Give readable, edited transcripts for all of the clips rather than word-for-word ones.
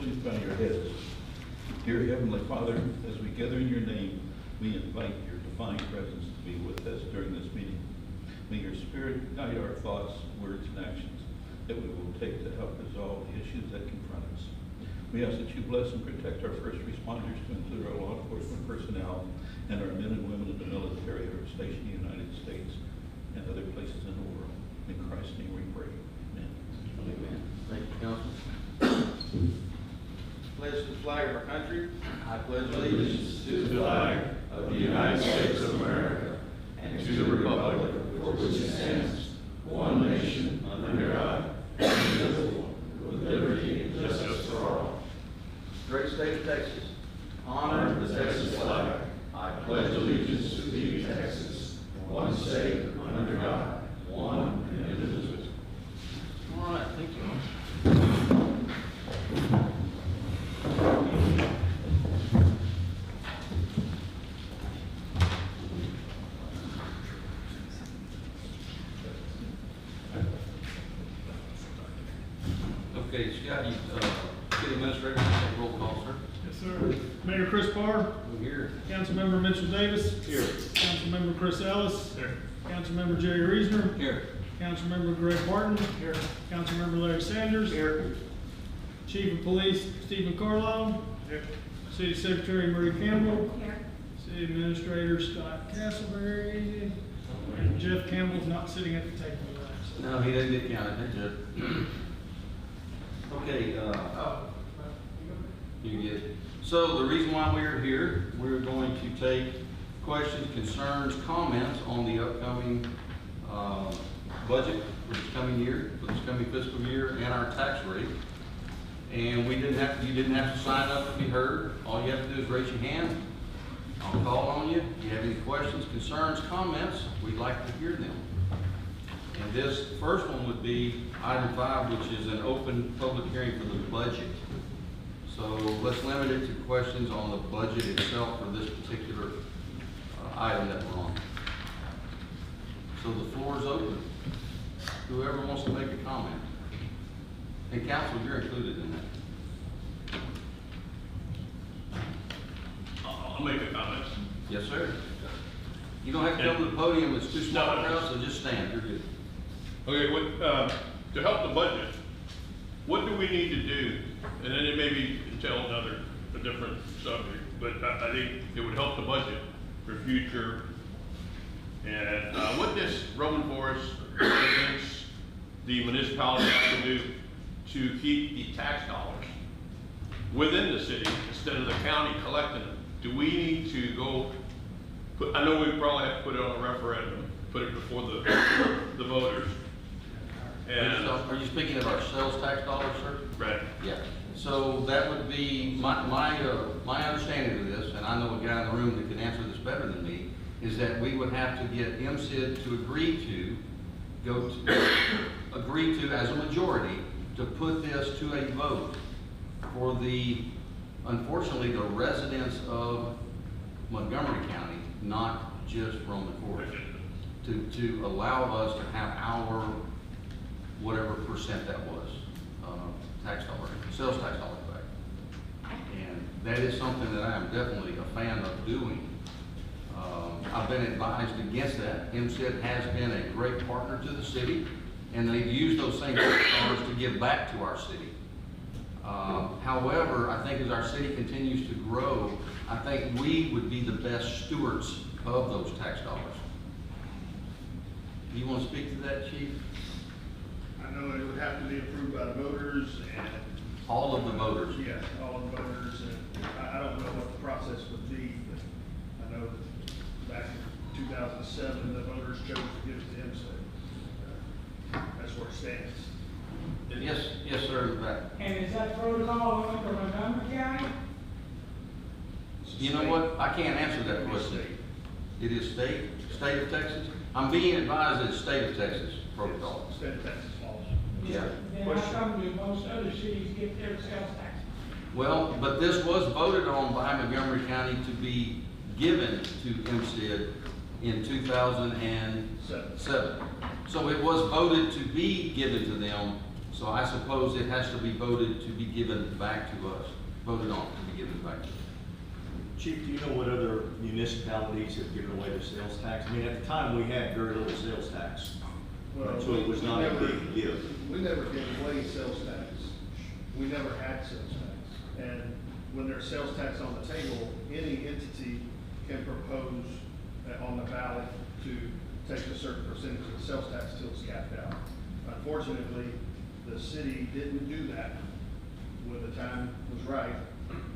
please bow your heads. Dear Heavenly Father, as we gather in your name, we invite your divine presence to be with us during this meeting. May your Spirit guide our thoughts, words, and actions that we will take to help resolve the issues that confront us. We ask that you bless and protect our first responders, to include our law enforcement personnel and our men and women of the military who are stationed in the United States and other places in the world. In Christ's name we pray. Amen. Amen. Thank you, Councilman. Pledge to the flag of our country. I pledge allegiance to the flag of the United States of America and to the republic for which it stands, one nation, under God, indivisible, with liberty and justice for all. Great state of Texas, honor the Texas flag. I pledge allegiance to thee, Texas, one state, under God, one and indivisible. All right, thank you. Okay, Scott, you, city administrator, take roll call, sir. Yes, sir. Mayor Chris Parr. I'm here. Councilmember Mitchell Davis. Here. Councilmember Chris Ellis. Here. Councilmember Jerry Reesner. Here. Councilmember Greg Barton. Here. Councilmember Larry Sanders. Here. Chief of Police Stephen Carlisle. Here. City Secretary Marie Campbell. Here. City Administrator Scott Castleberry. And Jeff Campbell's not sitting at the table tonight. So. No, he didn't get counted, did you? Okay, you get it. So the reason why we are here, we're going to take questions, concerns, comments on the upcoming budget for this coming year, for this coming fiscal year, and our tax rate. And you didn't have to sign up to be heard. All you have to do is raise your hand. I'll call on you. If you have any questions, concerns, comments, we'd like to hear them. And this first one would be item 5, which is an open public hearing for the budget. So let's limit it to questions on the budget itself for this particular item that we're on. So the floor is open. Whoever wants to make a comment. And council, you're included in that. I'll make a comment. Yes, sir. You don't have to come to the podium, it's too small a crowd, so just stand, you're good. Okay, to help the budget, what do we need to do? And then it maybe entail a different subject, but I think it would help the budget for future. And what does Roman Forest residents, the municipality have to do to keep the tax dollars within the city instead of the county collecting them? Do we need to go I know we probably have to put it on a referendum, put it before the voters. And Are you speaking of our sales tax dollars, sir? right. Yeah. So that would be, my understanding of this, and I know a guy in the room that can answer this better than me, is that we would have to get MCID to agree to, as a majority, to put this to a vote for unfortunately, the residents of Montgomery County, not just Roman Forest, to allow us to have our, whatever percent that was, tax dollar, sales tax dollar back. And that is something that I am definitely a fan of doing. I've been advised against that. MCID has been a great partner to the city, and they've used those same tax dollars to give back to our city. However, I think as our city continues to grow, I think we would be the best stewards of those tax dollars. Do you want to speak to that, Chief? I know it would have to be approved by the voters and. All of the voters. Yes, all of the voters, and I don't know what the process would be, but I know that back in 2007, the voters chose to give it to him, so that's where it stands. Yes, sir, in the back. And is that protocol only for Montgomery County? You know what? I can't answer that question. It is state of Texas? I'm being advised it's state of Texas protocol. State of Texas laws. Yeah. Then how come do most other cities get their sales tax? Well, but this was voted on by Montgomery County to be given to MCID in 2007. So it was voted to be given to them So I suppose it has to be voted to be given back to us, voted on to be given back to us. Chief, do you know what other municipalities have given away their sales tax? I mean, at the time, we had very little sales tax. Well, So it was not a we never- big gift. We never gave away sales tax. We never had sales tax. And when there's sales tax on the table, any entity can propose on the ballot to take a certain percentage of the sales tax till it's capped out. Unfortunately, the city didn't do that when the time was right,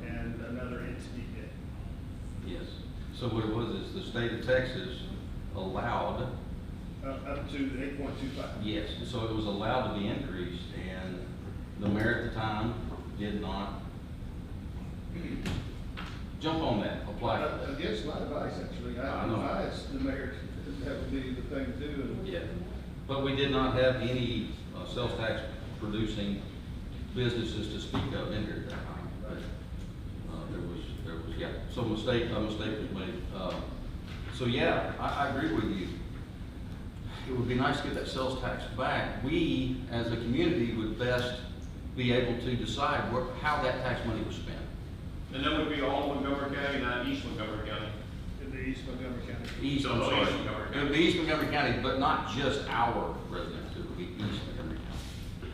and another entity did. Yes. So what it was is the state of Texas allowed, Up to the 8.25. yes, so it was allowed to be increased, and the mayor at the time did not jump on that, apply for that. Against my advice, actually, I I know. advise the mayor that would be the thing to do. And Yeah, but we did not have any sales tax producing businesses to speak of in here at that time. But, there was, yeah, so a mistake was made. So yeah, I agree with you. It would be nice to get that sales tax back. We, as a community, would best be able to decide how that tax money was spent. And that would be all Montgomery County, not East Montgomery County. in the East Montgomery County. East, I'm No, sorry. East Montgomery County. It would be East Montgomery County, but not just our residents, it would be East Montgomery County.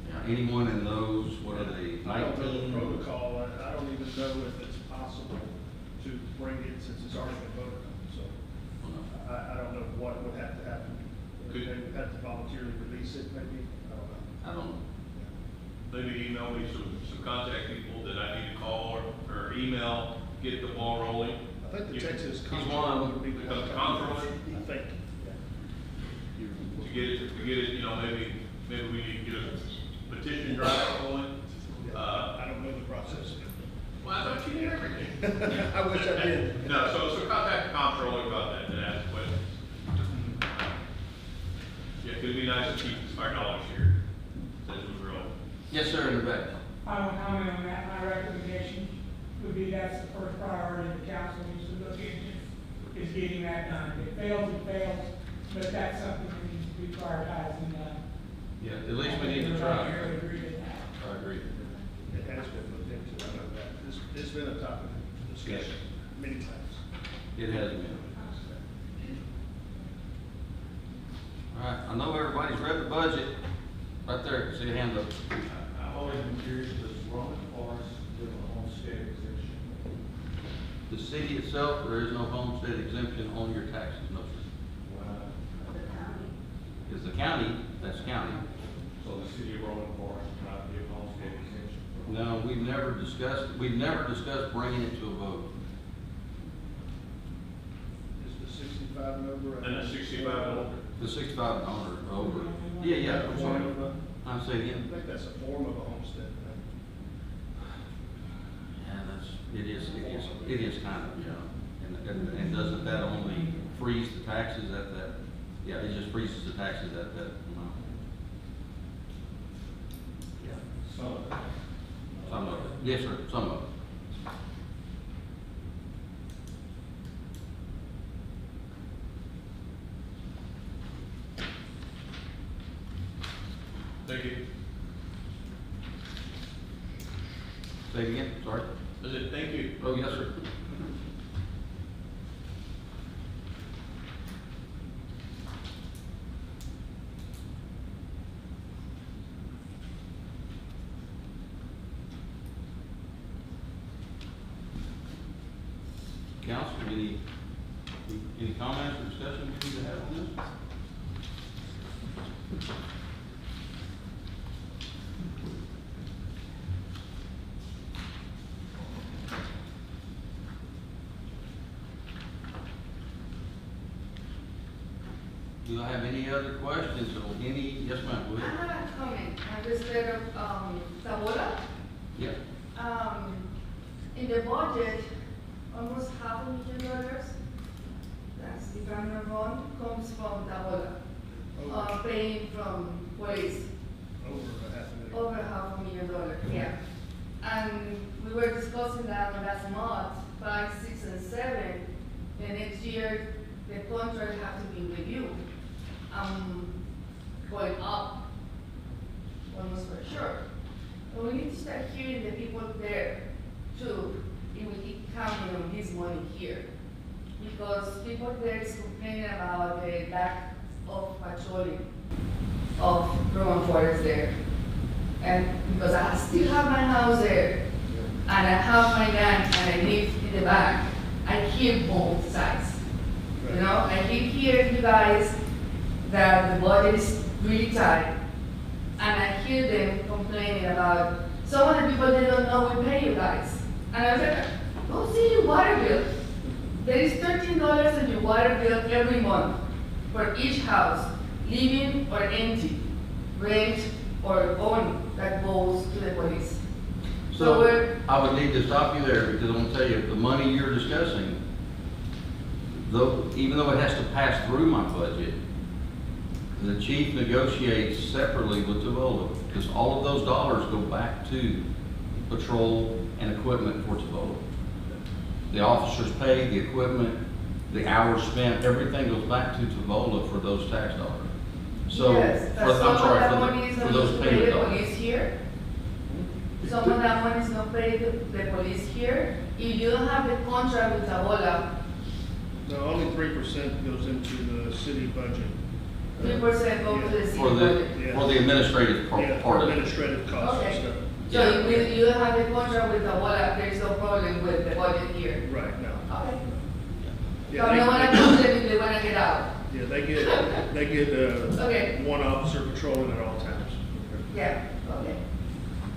Yeah, anyone in those, what are they, I don't know the 19? protocol, I don't even know if it's possible to bring it since it's already been voted on, so I don't know what would have to happen. They Could- would have to voluntarily release it, maybe, I don't know. I don't know. Maybe email me some contact people that I need to call or email, get the ball rolling. I think the You- Texas he's one of comptroller them. would be the The one. comptroller? I think, To get it, you know, maybe we need to get a petition drive going. I don't know the process. Well, I thought you knew everything. I wish I did. No, so contact the comptroller about that and ask questions. Yeah, it'd be nice to keep our dollars here as we grow. Yes, sir, in the back. Final comment on that, my recommendation would be that's the first priority the council needs to look into, is getting that done. If it fails, it fails, but that's something that needs to be prioritized and done. Yeah, at least we need to Everybody try. here would agree with that. I agree. It has been looked into, I know that. It's been a topic of discussion many times. It has been. All right, I know everybody's read the budget. Right there, see a hand up. I've always been curious, does Roman Forest give a homestead exemption? The city itself, there is no homestead exemption on your taxes, no, sir. Is the county, that's county. So the city of Roman Forest cannot give homestead exemption? No, we've never discussed bringing it to a vote. Is the 65 and over? And the 65 and older. The 65 and over. Yeah, I'm sorry. I'm saying I again. think that's a form of a homestead. Yeah, it is kind of, yeah. And doesn't that only freeze the taxes at that, yeah, it just freezes the taxes at that amount. Yeah. Some of it. Some of it, yes, sir, some of it. Thank you. Say it again, sorry. Is it, thank you. Oh, yes, sir. Council, any comments or discussion we need to have on this? Do I have any other questions or any, yes ma'am, go I ahead. have a comment, instead of, Zabola, Yeah, in the budget, almost $500,000, that's if I'm not wrong, comes from Zabola, paying from police, Over $500,000. over $500,000, yeah. And we were discussing that last month, 5, 6, and 7, and next year, the contract have to be reviewed. Going up almost start hearing the people there too, it will keep counting on this money here. Because people there is complaining about the lack of patrolling of Roman Forest there. And because I still have my house there, and I have my land, and I live in the back, I hear both sides. You know, I keep hearing you guys that the budget is really tight, and I hear them complaining about some of the people they don't know we pay you guys. And I was like, go see your water bill. There is $13 in your water bill every month for each house, living or empty, rent or own, that goes to the police. So we're, I would need to stop you there because I'm gonna tell you, the money you're discussing, though, even though it has to pass through my budget, the chief negotiates separately with Tavola, because all of those dollars go back to patrol and equipment for Tavola. The officers pay, the equipment, the hours spent, everything goes back to Tavola for those tax dollars. So, yes, for- but some I'm of sorry, that for money is for not those used to pay payment the dollars. police here. Some of that money is not paid the police here. If you don't have the contract with Tavola, No, only 3% goes into the city budget. 3% go to the city For budget. the, for the administrative Yeah, part of it. administrative costs and Okay. stuff. So if you don't have the contract with Tavola, there's no problem with the budget here. Right, no. Okay. Yeah, So no one approves them if they wanna get out. Yeah, they get, Okay. one officer patrolling at all times. Yeah, okay.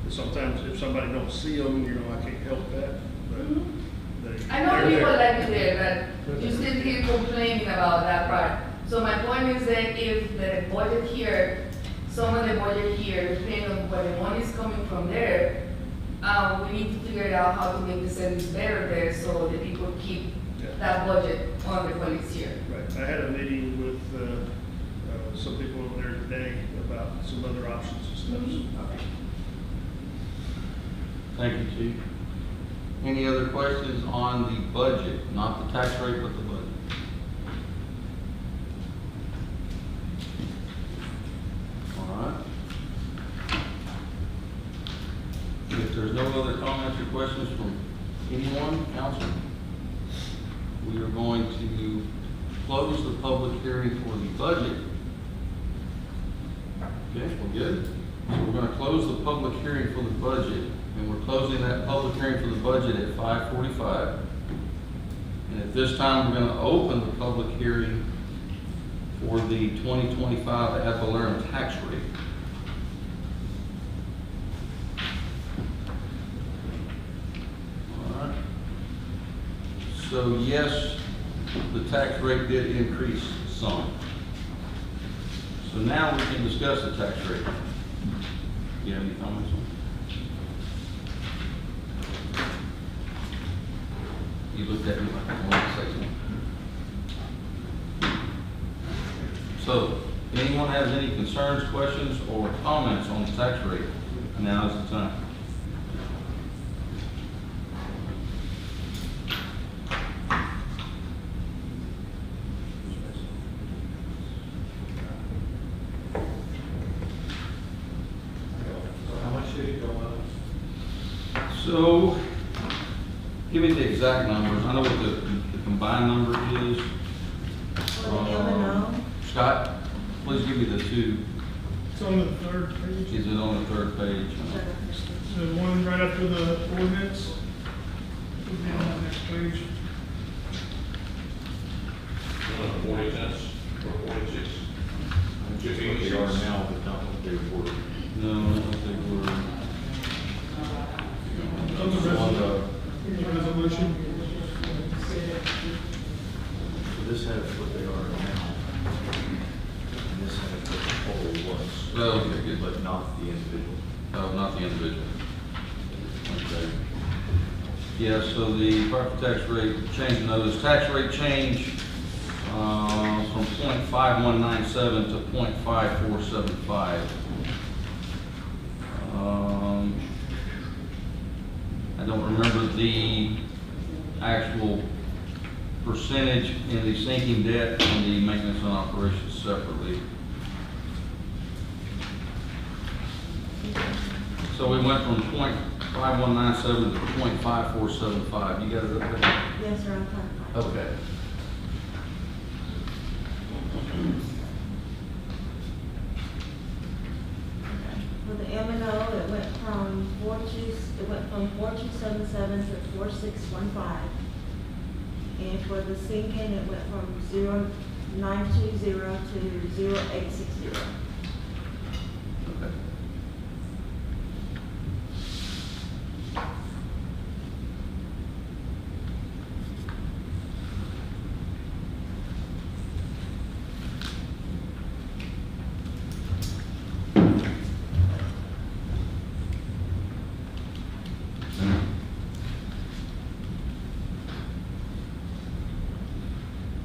Sometimes if somebody don't see them, you know, I can't help that, but they. I know they're people there. like you there, but you still keep complaining about that part. So my point is that if the budget here, some of the budget here, depending on where the money is coming from there, we need to figure out how to make the service better there so the people keep Yeah. that budget on the police here. Right, I had a meeting with, some people over there today about some other options and stuff. Okay. Thank you, Chief. Any other questions on the budget, not the tax rate, but the budget? All right. If there's no other comments or questions from anyone, council, we are going to close the public hearing for the budget. Okay, we're good. So we're gonna close the public hearing for the budget, and we're closing that public hearing for the budget at 5:45. And at this time, we're gonna open the public hearing for the 2025 ad valorem tax rate. All right. So yes, the tax rate did increase some. So now we can discuss the tax rate. You have any comments on it? You looked at me like I wanted to say something. So, anyone has any concerns, questions, or comments on the tax rate? Now is the time. How much did it go up? So, give me the exact numbers. I know what the combined number is. Scott, please give me the two. It's on the third page, Is it on the third page? the one right after the ordinance. Would be on the next page. 40 cents or 46. Just what they are now, but not what they were. No, I don't think we're. It's on the resolution. So this has what they are now. And this has what the total was. Oh, okay, good. But not the individual. Oh, not the individual. Okay. Yeah, so the property tax rate change, notice, tax rate change, from 0.5197 to 0.5475. I don't remember the actual percentage in the sinking debt and the maintenance and operations separately. So So we went from .5197 to .5475. You got it up there? Yes, sir, I'm clarifying. Okay. For the M and O, it went from 4277 to 4615. And for the sinking, it went from 0920 to 0860. Okay.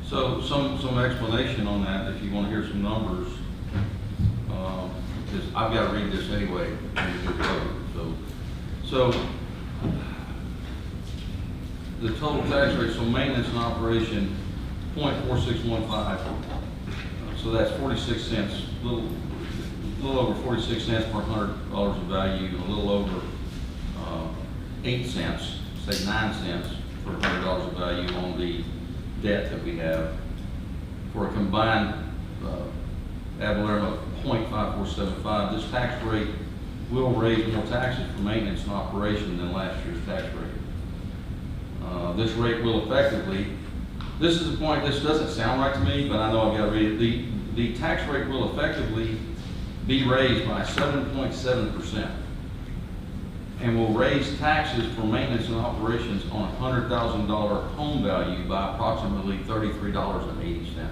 So some explanation on that, if you want to hear some numbers, because I've got to read this anyway, when we get covered, so the total tax rate, so maintenance and operation, .4615, so that's 46 cents, little over 46 cents per $100 of value, and a little over 8 cents, say 9 cents for $100 of value on the debt that we have, for a combined ad valorem of .5475. This tax rate will raise more taxes for maintenance and operation than last year's tax rate. This rate will effectively, this is the point, this doesn't sound right to me, but I know I've got to read it. The tax rate will effectively be raised by 7.7%. And will raise taxes for maintenance and operations on a $100,000 home value by approximately $33.80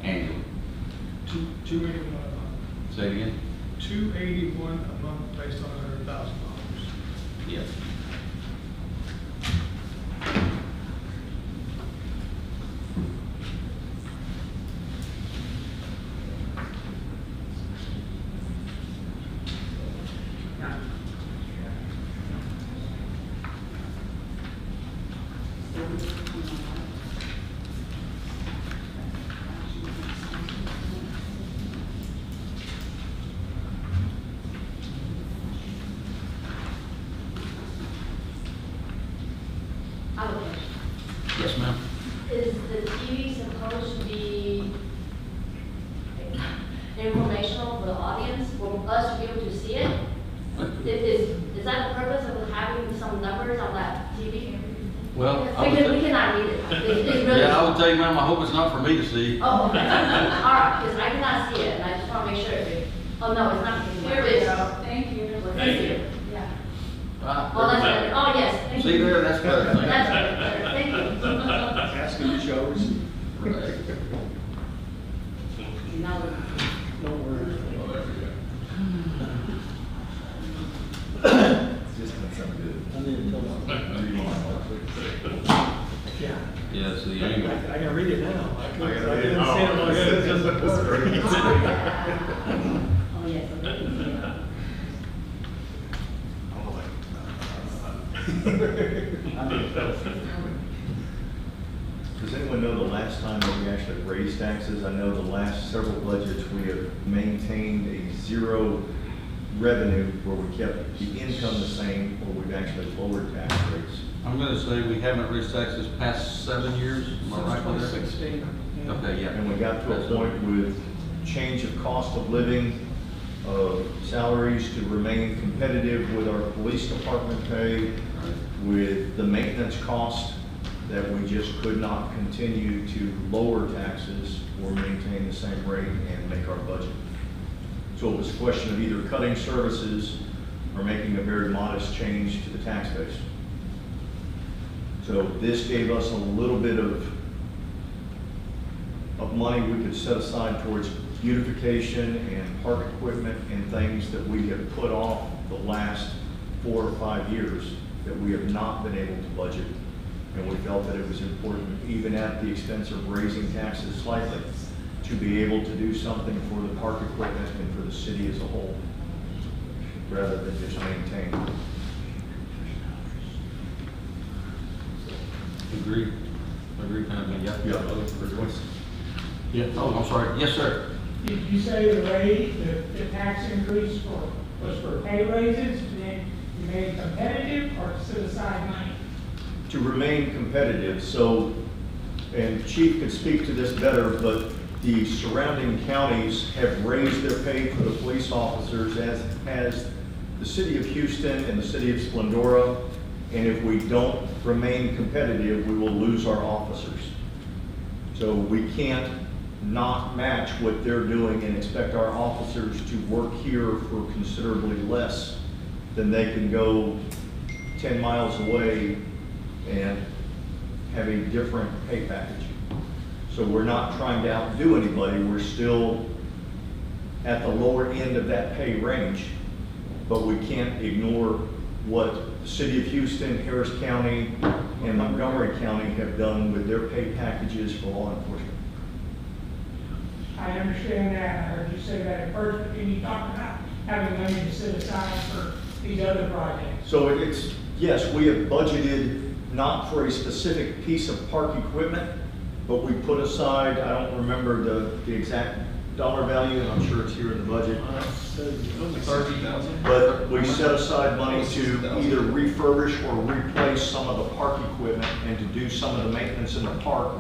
annually. 281 a month. Say it again? 281 a month based on $100,000. Yes. I have a question. Yes, ma'am. Is the TV supposed to be informational for the audience, for us to be able to see it? Is that the purpose of having some numbers on that TV? Well, I would Because we think- cannot read it. It's really. Yeah, I would tell you, ma'am, I hope it's not for me to see. Oh, okay. All right, because I cannot see it, and I just want to make sure. Oh, no, it's not. Here we go. Thank you. Thank you. Yeah. Right. Oh, that's better. Oh, yes. Thank See you. there, that's better. Thank you. That's better. Thank you. Asking the showers. Right. Now, Don't worry. Oh, there we go. Yeah, see, anyway. I can read it now. I gotta read it. Oh, It's just a word. oh, yes. Does anyone know the last time that we actually raised taxes? I know the last several budgets, we have maintained a zero revenue where we kept the income the same, or we've actually lowered tax rates. I'm gonna say we haven't raised taxes past 7 years, am I right with that? 2016. yeah. Okay, yeah. And we got to a point with change of cost of living, salaries to remain competitive with our police department pay, with the maintenance cost, that we just could not continue to lower taxes or maintain the same rate and make our budget. So it was a question of either cutting services or making a very modest change to the tax base. So this gave us a little bit of money we could set aside towards beautification and park equipment and things that we have put off the last 4 or 5 years that we have not been able to budget. And we felt that it was important, even at the expense of raising taxes slightly, to be able to do something for the park equipment and for the city as a whole, rather than just maintain. Agree, kind of, yeah. Yeah. Yeah, oh, I'm sorry, yes, sir. Did you say the rate, the tax increase was for pay raises, and then remain competitive or to set aside money? To remain competitive, so, and Chief could speak to this better, but the surrounding counties have raised their pay for the police officers, as has the city of Houston and the city of Splendora. And if we don't remain competitive, we will lose our officers. So we can't not match what they're doing and expect our officers to work here for considerably less than they can go 10 miles away and have a different pay package. So we're not trying to outdo anybody, we're still at the lower end of that pay range, but we can't ignore what the city of Houston, Harris County, and Montgomery County have done with their pay packages for law enforcement. I understand that, I heard you say that at first, but can you talk about having money to set aside for these other projects? So it's, yes, we have budgeted not for a specific piece of park equipment, but we put aside, I don't remember the exact dollar value, and I'm sure it's here in the budget. 30,000. But we set aside money to either refurbish or replace some of the park equipment and to do some of the maintenance in the park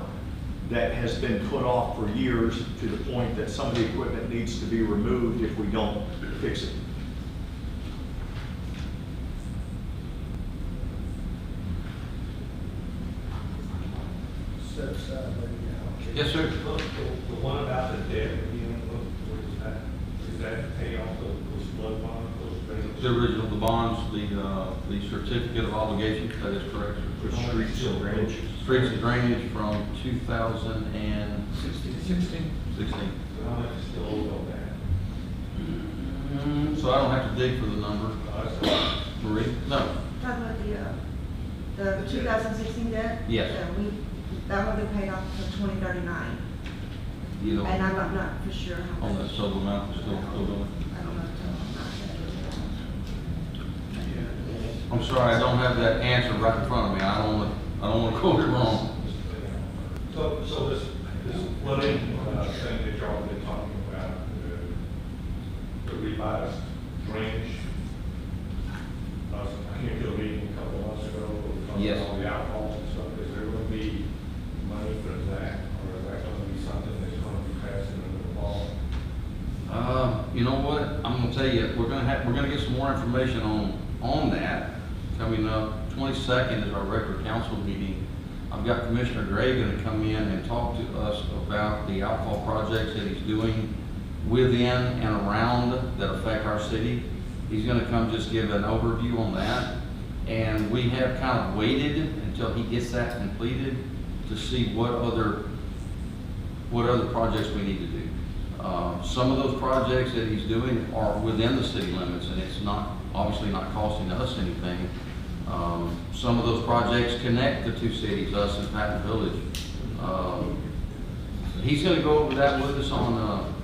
that has been put off for years, to the point that some of the equipment needs to be removed if we don't fix it. Set aside, Yes, sir. The one about the debt, what is that? Is that pay off those flood bonds, those drainage? The original, the bonds, the certificate of obligation, that is correct. For streets and drainage. Streets and drainage from 2016. How much is still owed on that? So I don't have to dig for the number. Marie? No. Talking about the 2016 debt? Yes. That will be paid off until 2039. You know, And I'm not for sure how on much. that sub amount, still going. I don't know. I'm sorry, I don't have that answer right in front of me. I don't want to quote it wrong. So this flooding thing that y'all been talking about, the revised drainage, I came to a meeting a couple of months ago, we talked Yes. about all the outfalls and stuff. Is there going to be money for that, or is that going to be something that's going to be passed into the fall? You know what? I'm gonna tell you, we're gonna get some more information on that coming up. 22nd is our regular council meeting. I've got Commissioner Gray gonna come in and talk to us about the outfall projects that he's doing within and around that affect our city. He's gonna come just give an overview on that. And we have kind of waited until he gets that completed to see what other projects we need to do. Some of those projects that he's doing are within the city limits, and it's obviously not costing us anything. Some of those projects connect the two cities, us and Patton Village. He's gonna go over that with us on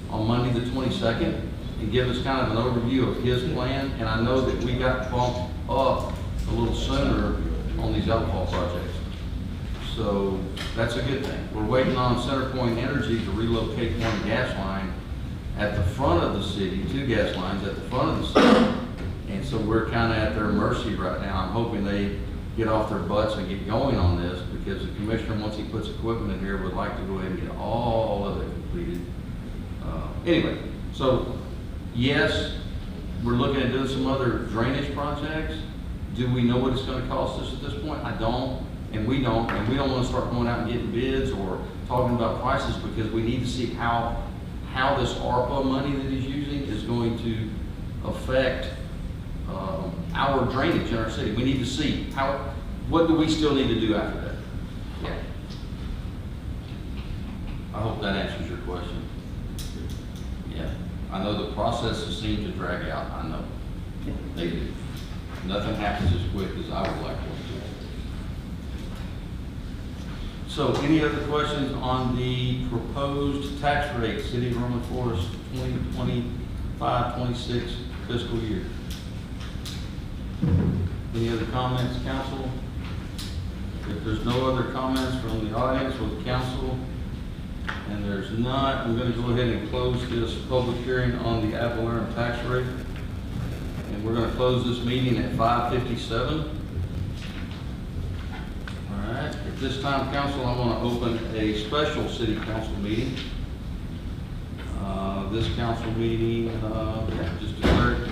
Monday the 22nd and give us kind of an overview of his plan. And I know that we got bumped up a little sooner on these outfall projects. So that's a good thing. We're waiting on CenterPoint Energy to relocate one gas line at the front of the city, 2 gas lines at the front of the city. And so we're kind of at their mercy right now. I'm hoping they get off their butts and get going on this, because the commissioner, once he puts equipment in here, would like to go ahead and get all of it completed. Anyway, so yes, we're looking at doing some other drainage projects. Do we know what it's going to cost us at this point? I don't. And we don't want to start going out and getting bids or talking about prices, because we need to see how this ARPA money that he's using is going to affect our drainage in our city. We need to see what do we still need to do after that. Yeah. I hope that answers your question. Yeah. I know the processes seem to drag out. I know. They do. Nothing happens as quick as I would like to. So any other questions on the proposed tax rate, City of Roman Forest 2025-26 fiscal year? Any other comments, council? If there's no other comments from the audience or the council, and there's not, I'm going to go ahead and close this public hearing on the ad valorem tax rate. And And we're gonna close this meeting at 5:57. All right, at this time, council, I want to open a special city council meeting. This council meeting, just declared,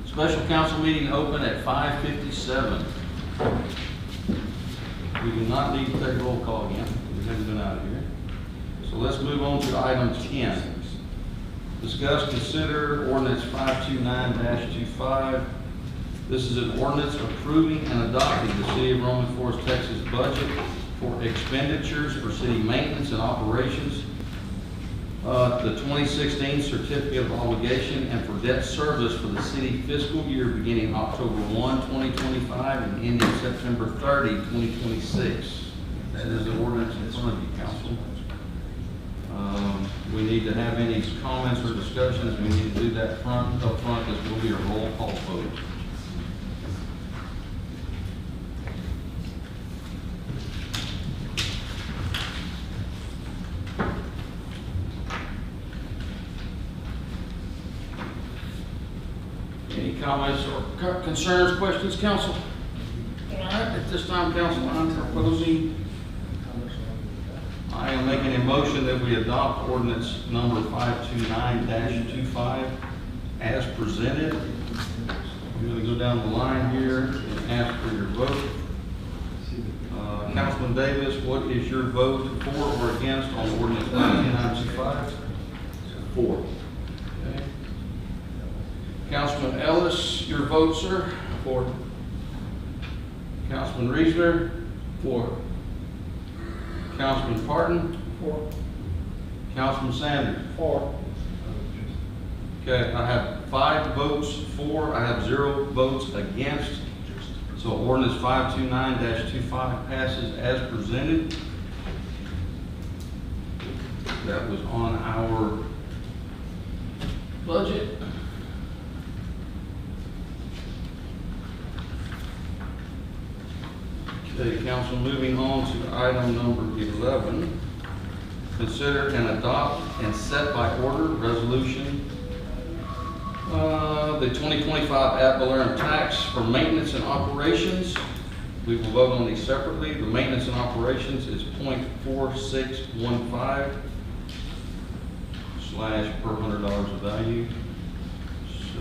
special council meeting open at 5:57. We do not need to take roll call again, we haven't been out of here. So let's move on to item 10. Discuss, consider ordinance 529-25. This is an ordinance approving and adopting the City of Roman Forest, Texas budget for expenditures for city maintenance and operations, the 2016 certificate of obligation, and for debt service for the city fiscal year beginning October 1, 2025 and ending September 30, 2026. That is the ordinance in front of you, council. We need to have any comments or discussions. We need to do that up front. This will be a roll call vote. Any comments or concerns, questions, council? All right, at this time, council, I'm proposing, I am making a motion that we adopt ordinance number 529-25 as presented. I'm going to go down the line here and ask for your vote. Councilman Davis, what is your vote for or against on ordinance 529-25? For. Okay. Councilman Ellis, your vote, sir? For. Councilman Reesner? For. Councilman Parton? For. Councilman Sanders? For. Okay, I have 5 votes for, I have 0 votes against. So ordinance 529-25 passes as presented. That was on our budget. Okay, council, moving on to item number 11. Consider and adopt and set by order resolution the 2025 ad valorem tax for maintenance and operations. We will vote on these separately. The maintenance and operations is .4615 slash per $100 of value. So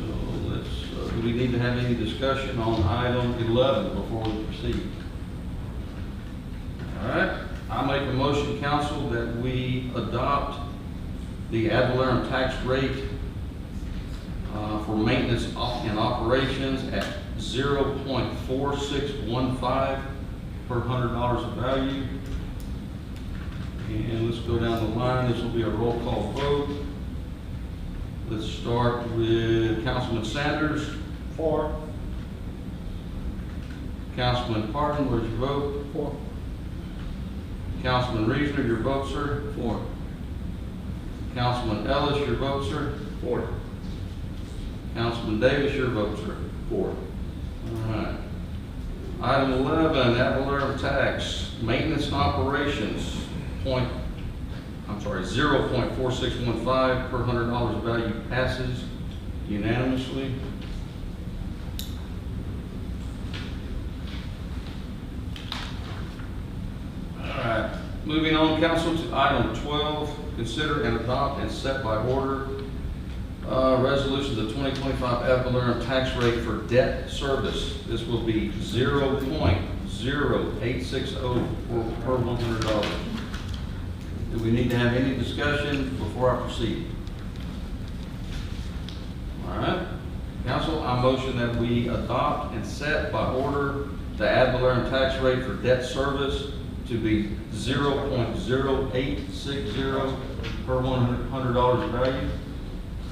let's, do we need to have any discussion on item 11 before we proceed? All right, I make a motion, council, that we adopt the ad valorem tax rate for maintenance and operations at 0.4615 per $100 of value. And let's go down the line. This will be a roll call vote. Let's start with Councilman Sanders. For. Councilman Parton, where's your vote? For. Councilman Reesner, your vote, sir? For. Councilman Ellis, your vote, sir? For. Councilman Davis, your vote, sir? For. All right. Item 11, ad valorem tax, maintenance and operations, 0.4615 per $100 of value passes unanimously. All right. Moving on, council, to item 12, consider and adopt and set by order resolution of the 2025 ad valorem tax rate for debt service. This will be 0.0860 per $100. Do we need to have any discussion before I proceed? All right. Council, I motion that we adopt and set by order the ad valorem tax rate for debt service to be 0.0860 per $100 of value.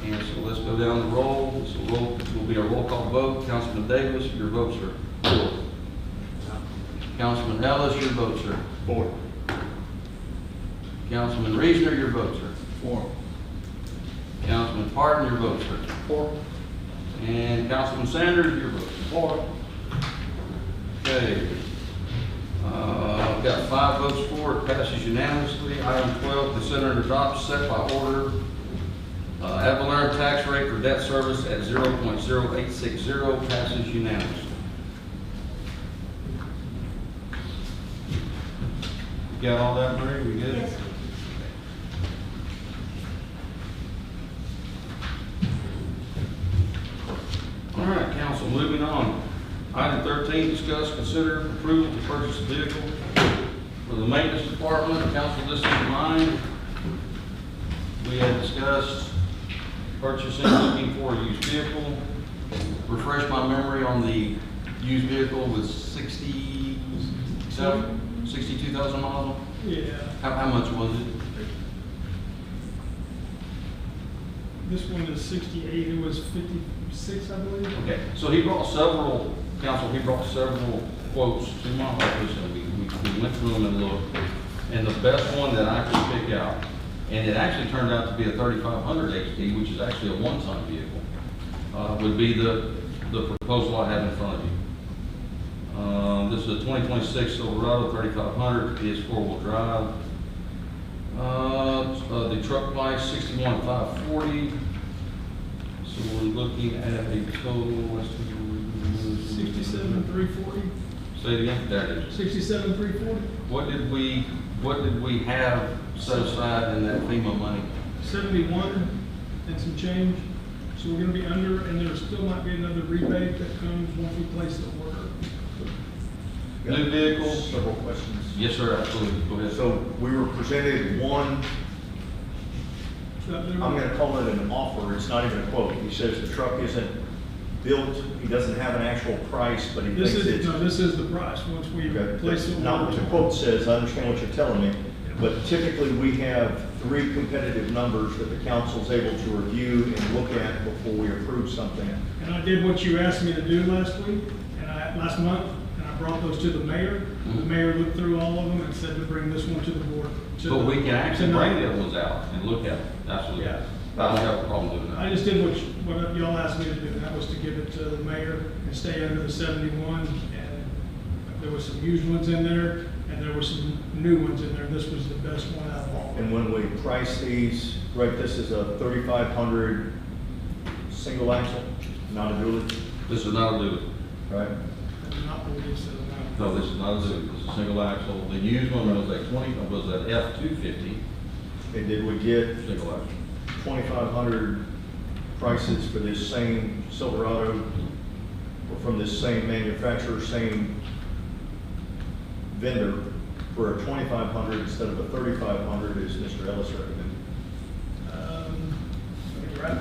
And so let's go down the roll. This will be a roll call vote. Councilman Davis, your vote, sir. For. Councilman Ellis, your vote, sir. For. Councilman Reesner, your vote, sir. For. Councilman Parton, your vote, sir. For. And Councilman Sanders, your vote. For. Okay. We've got 5 votes for, it passes unanimously. Item 12, consider and adopt set by order Ad valorem tax rate for debt service at 0.0860 passes unanimously. Got all that, Mary? We good? Yes, sir. All right, council, moving on. Item 13, discuss, consider approval to purchase a vehicle for the maintenance department. Council, this is mine. We had discussed purchasing, looking for a used vehicle. Refresh my memory on the used vehicle was 62,000 miles. Yeah, How much was it? this one is 68, it was 56, I believe. Okay, so he brought several, council, he brought several quotes to my office, and we went through them and looked. And the best one that I could pick out, and it actually turned out to be a 3500 XT, which is actually a one-ton vehicle, would be the proposal I have in front of you. This is a 2026 Silverado 3500, it is four-wheel drive. The truck price, $61,540. So we're looking at a total, let's see. 67,340, Say it again, there it is. 67,340, What did we have set aside in that FEMA money? 71 and some change. So we're gonna be under, and there still might be another rebate that comes once we place the order. New vehicles? Several questions. Yes, sir, absolutely, go ahead. So we were presented one, I'm gonna call it an offer, it's not even a quote. He says the truck isn't built, he doesn't have an actual price, but he This thinks is, it's. no, this is the price, once we Okay, place the not what order. the quote says, I understand what you're telling me, but typically we have 3 competitive numbers that the council's able to review and look at before we approve something. And I did what you asked me to do last week, last month, and I brought those to the mayor. The mayor looked through all of them and said to bring this one to the board. But we can actually tonight. bring the other ones out and look at them, absolutely. Yeah. I don't have a problem doing I that. just did what y'all asked me to do, and that was to give it to the mayor and stay under the 71. And there was some used ones in there, and there were some new ones in there, and this was the best one out of all. And when we price these, right, this is a 3500 single axle, not a dually, This is not a dually. right? I do not believe so, no. No, this is not a dually, this is a single axle. The used one was a F-250 And did we get single axle. 2,500 prices for this same Silverado, or from this same manufacturer, same vendor, for a 2,500 instead of a 3,500, as Mr. Ellis recommended? Right.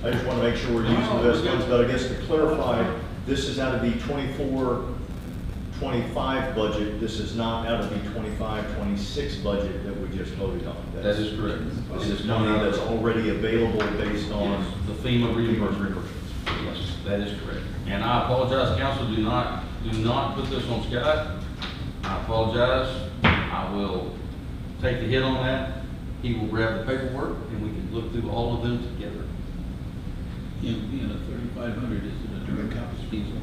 I just want to make sure we're using the best ones, but I guess to clarify, this is out of the 24-25 budget, this is not out of the 25-26 budget that we just voted on. That is correct. This is money that's already available based on. Yes, the FEMA reimbursement. Yes, that is correct. And I apologize, council, do not put this on Scott. I apologize. I will take the hit on that. He will grab the paperwork and we can look through all of them together. In a 3500, is it a direct compass diesel?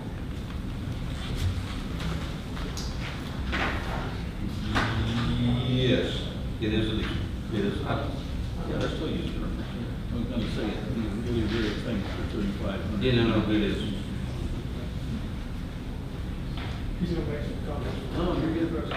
Yes, it is a diesel. It is, yeah, they're still using it. I was gonna say, it'd be a really rare thing for 3500. Yeah, no, it is. He's gonna make some comments. No, you're good.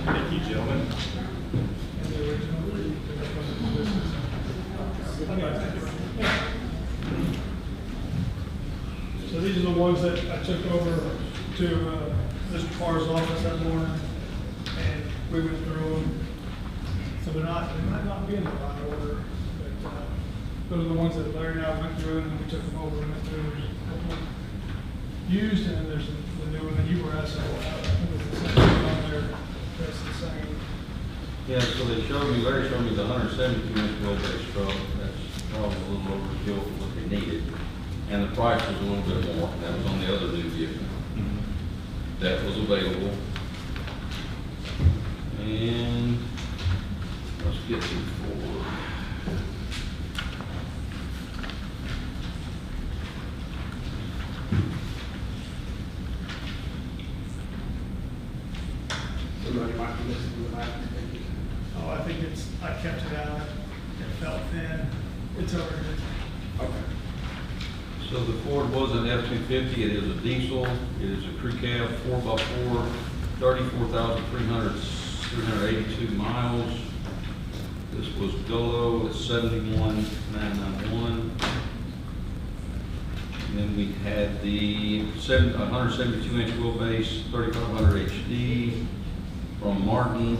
Thank you, gentlemen. So these are the ones that I took over to Mr. Farr's office that morning, and we went through them. So they might not be in the right order, but those are the ones that Larry and I went through, and then we took them over and went through. There's a couple used, and then there's the new one that you were asking about. I think it's the same one on there, that's the same. Yeah, so Larry showed me the 172-inch wheelbase truck, that's probably a little overkill for what they needed. And the price was a little bit more, and that was on the other new vehicle. That was available. And let's get to Ford. Somebody might be listening to that. Oh, I think I kept it out, it felt thin, it's over here. Okay. So the Ford was an F-250, it is a diesel, it is a crew cab, 4x4, 34,382 miles. This was Dolo at 71,991. And then we had the 172-inch wheelbase, 3500 HD from Martin.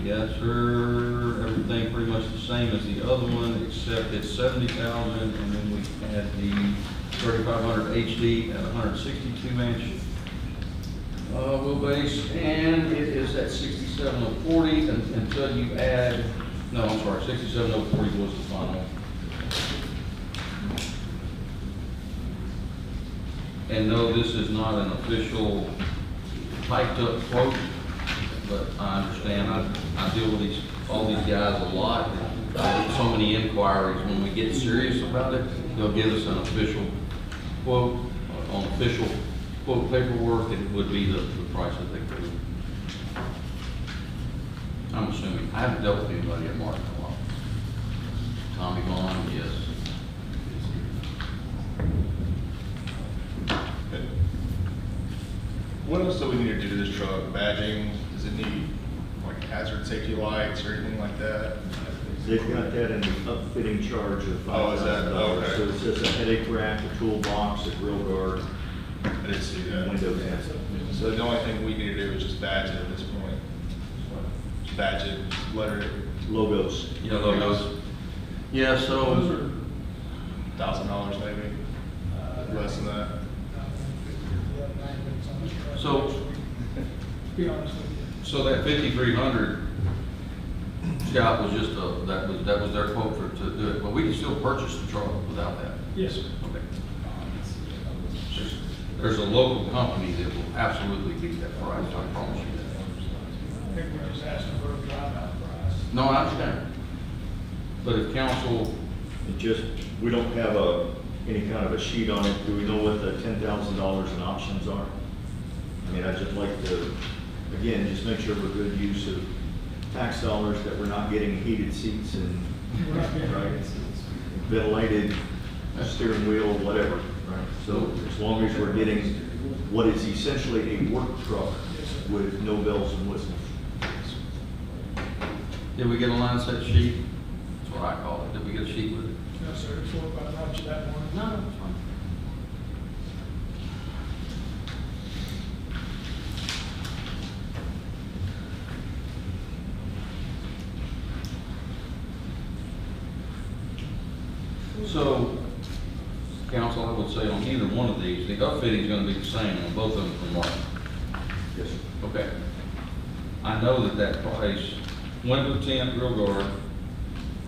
Yes, sir, everything pretty much the same as the other one, except it's 70,000, and then we had the 3500 HD at 162-inch wheelbase, and it is at 67,040 until you add, no, I'm sorry, 67,040 was the final. And no, this is not an official typed up quote, but I understand, I deal with all these guys a lot. I get so many inquiries. When we get serious about it, they'll give us an official quote, on official quote paperwork, it would be the price that they quote. I'm assuming, I haven't dealt with anybody at Martin a lot. Tommy Vaughn, yes. What else do we need to do to this truck? Badging? Does it need like hazard safety lights or anything like that? They've got that in the upfitting charge of Oh, is that- $5,000. okay. So it says a headache rack, a toolbox, a grill guard, I didn't see that. windows. So the only thing we need to do is just badge it at this point. Just badge it, letter it, Logos. Yeah, logos. Yeah, Those so, are, $1,000 maybe, less than that. So- be honest with you. so that 5,300, Scott, was just that was their quote to do it, but we can still purchase the truck without that. Yes, sir. Okay. There's a local company that will absolutely beat that price, I promise you that. I think we're just asking for a drive-out price. No, I understand. But if council, It just, we don't have any kind of a sheet on it. Do we know what the $10,000 in options are? I mean, I'd just like to, again, just make sure we're good use of tax dollars, that we're not getting heated seats and, right, ventilated steering wheel, whatever, right? So as long as we're getting what is essentially a work truck with no bells and whistles. did we get a line set sheet? That's what I call it. Did we get a sheet with it? No, sir, it's what I brought you that morning. No, it's fine. So, council, I would say on either one of these, the upfitting is gonna be the same on both of them from Martin. Yes, sir. Okay. I know that price, window tint, grill guard,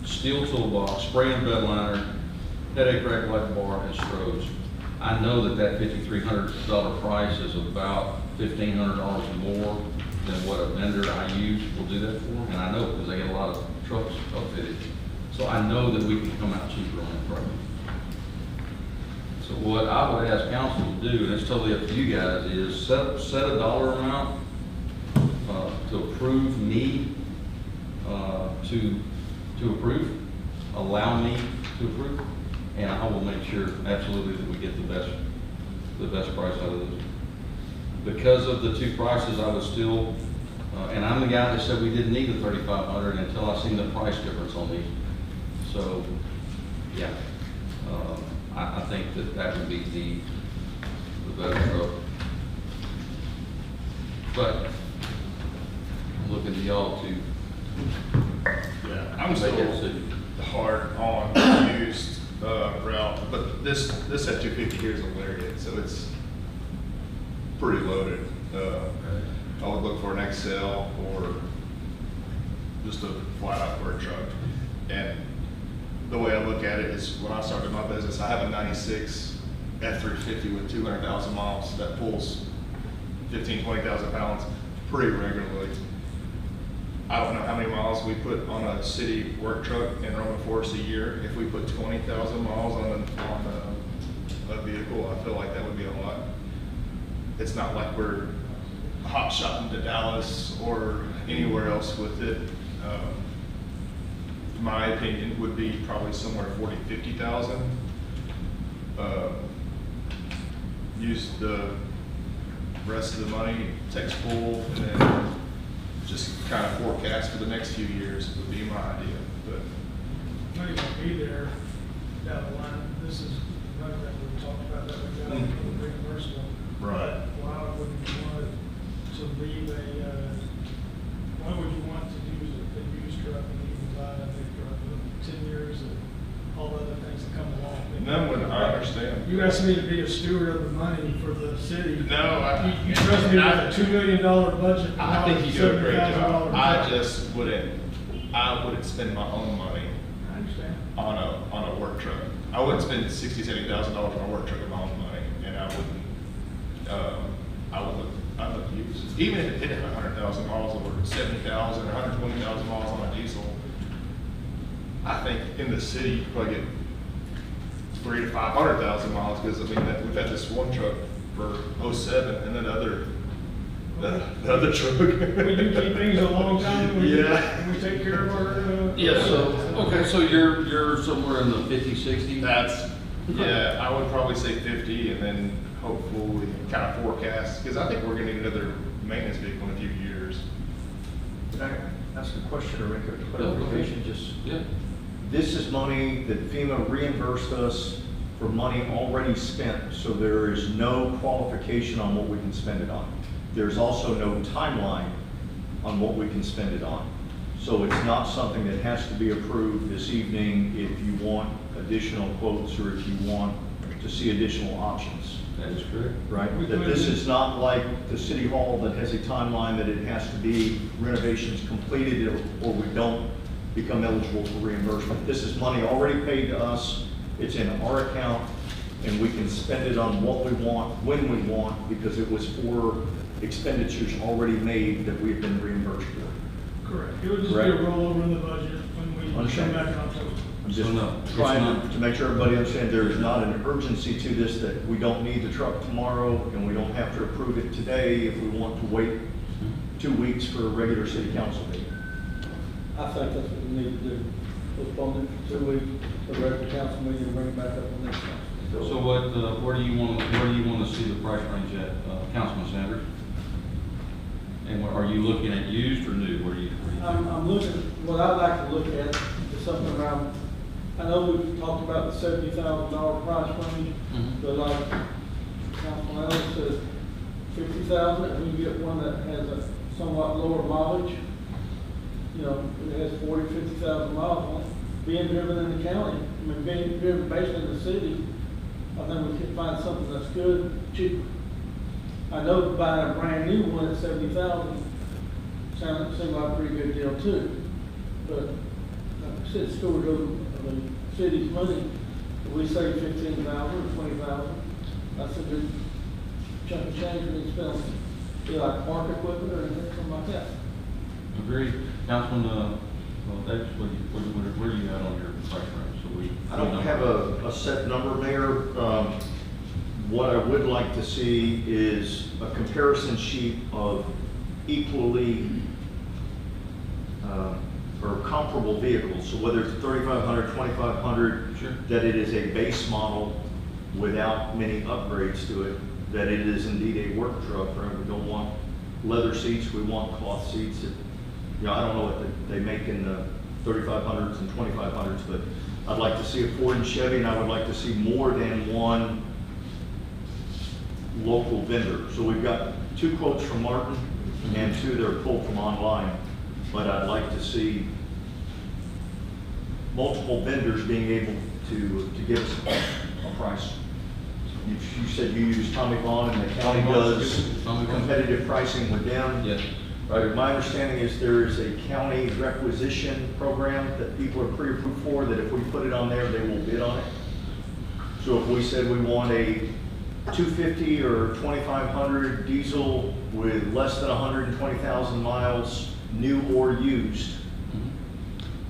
steel toolbox, spray and bed liner, Headache Rack, Black Bar, and Stroh's. I know that that $5,300 price is about $1,500 more than what a vendor I use will do that for, and I know because they get a lot of trucks outfitted. So I know that we can come out cheaper on that program. So what I would ask council to do, and it's totally up to you guys, is set a dollar amount to approve me to approve, allow me to approve, and I will make sure absolutely that we get the best price out of those. Because of the two prices, I was still, and I'm the guy that said we didn't need the 3,500 until I seen the price difference on these. So, yeah, I think that would be the better truck. But I'm looking to y'all to Yeah, I'm make still that decision. hard on the used route, but this at 250 here is a Lariat, so it's pretty loaded. I would look for an XL or just a flat out work truck. And the way I look at it is when I started my business, I have a 96 F350 with 200,000 miles that pulls 15, 20,000 pounds pretty regularly. I don't know how many miles we put on a city work truck in Roman Forest a year. If we put 20,000 miles on a vehicle, I feel like that would be a lot. It's not like we're hot shotting to Dallas or anywhere else with it. My opinion would be probably somewhere 40, 50,000. Use the rest of the money, text pool, and then just kind of forecast for the next few years would be my idea. But Money won't be there down the line. This is money that we talked about that we got for the reimbursement. Right. Why wouldn't you want to leave why would you want to use a used truck and even buy a new truck with 10 years and all the other things that come along? no, I understand. You asked me to be a steward of the money for the city. No, You trust me with a $2 million budget. I think you do a great job. $70,000 I truck. just wouldn't spend my own money I understand. on a work truck. I wouldn't spend $60,000, $70,000 on a work truck with my own money, and I would use, even if it hit 100,000 miles or 70,000 or 120,000 miles on a diesel. I think in the city, you probably get 300,000 to 500,000 miles, because I mean, we've had this one truck for 07 and then the other truck. We do keep things a long time. Yeah. We take care of our. Yeah, so you're somewhere in the 50, 60? Yeah, I would probably say 50, and then hopefully kind of forecast, because I think we're gonna need another maintenance vehicle in a few years. Can I ask a question or make a clarification? Yeah. This is money that FEMA reimbursed us for money already spent, so there is no qualification on what we can spend it on. There's also no timeline on what we can spend it on. So it's not something that has to be approved this evening if you want additional quotes or if you want to see additional options. That is correct. Right, that this is not like the city hall that has a timeline that it has to be renovations completed or we don't become eligible for reimbursement. This is money already paid to us, it's in our account, and we can spend it on what we want, when we want, because it was for expenditures already made that we've been reimbursed for. Correct. It would just be a Correct. rollover in the budget when we come Understand. back in October. I'm just So no, it's trying not- to make sure everybody understands there is not an urgency to this, that we don't need the truck tomorrow and we don't have to approve it today if we want to wait 2 weeks for a regular city council meeting. I think that's what we need to do. Postpone it for 2 weeks, the regular council meeting, and bring it back up the next council. So where do you want to see the price range at, Councilman Sanders? And are you looking at used or new? Where do you? I'm looking, what I'd like to look at is something around, I know we've talked about the $70,000 price range, Mhm. but like Councilman Ellis says, 50,000, and we get one that has a somewhat lower mileage. You know, it has 40, 50,000 miles on it, being driven in the county, I mean, being driven basically in the city, I think we can find something that's good, cheap. I know buying a brand new one at 70,000 seemed like a pretty good deal too. But like I said, steward of the city's money, we say 15,000 or 20,000, that's a good chunk of change we need to spend on, like park equipment or anything, something like that. Agreed. Councilman, well, that's where you at on your price range? So we. I don't have a set number, Mayor. What I would like to see is a comparison sheet of equally or comparable vehicles. So whether it's 3,500, 2,500, Sure. that it is a base model without many upgrades to it, that it is indeed a work truck, right? We don't want leather seats, we want cloth seats. You know, I don't know what they make in the 3,500s and 2,500s, but I'd like to see a Ford and Chevy, and I would like to see more than one local vendor. So we've got 2 quotes from Martin and 2 that are pulled from online, but I'd like to see multiple vendors being able to give us a price. You said you use Tommy Vaughn, and the county does competitive pricing with them. Yes. Right, my understanding is there is a county requisition program that people are pre-approved for, that if we put it on there, they will bid on it. So if we said we want a 250 or 2,500 diesel with less than 120,000 miles, new or used,